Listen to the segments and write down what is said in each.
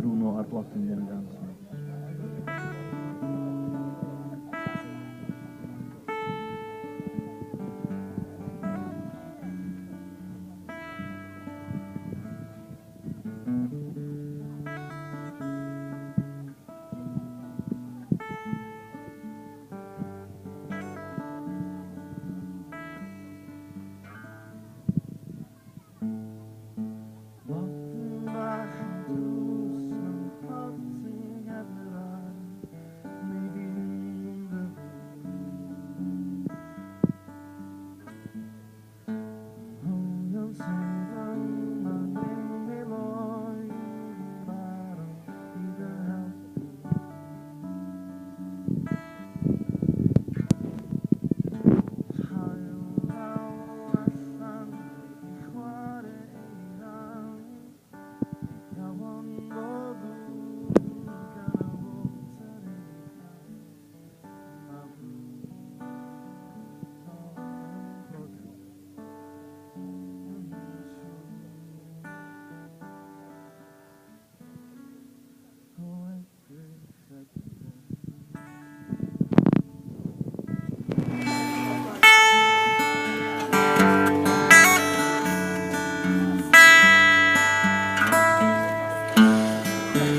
Bruno ar blodyn yn gans.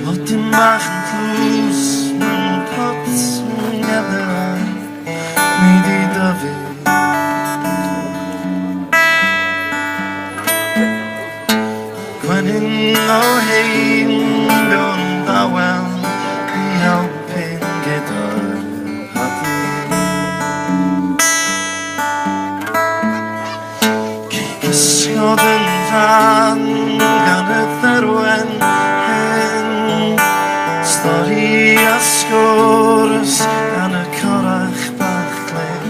Blodyn bach yn tlws mewn pot yn gadarau, neu di dyfu. Gwenyn o hein mewn dawel i helpu'n gyda'r hadu. Cysgodd yn rhan gan y dderwen hen, stori a sgwrs gan y corach bach glen.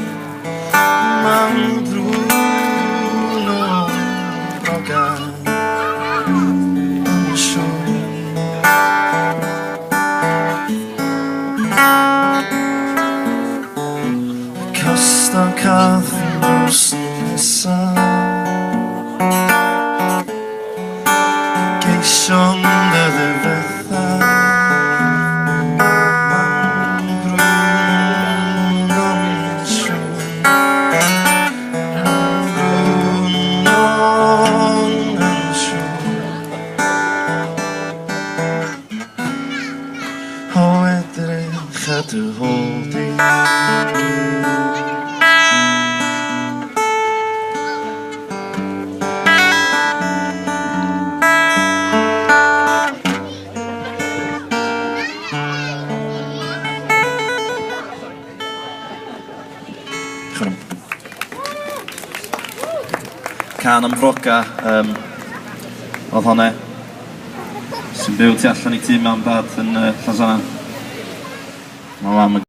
Mam Bruno brogan yn siwn. Costa cath yn drws nesa, geision dy ddifetha. To hold it. Can am broga oedd honne sy'n byw tu allan I tŷ mewn bad yn Llasanan. My mum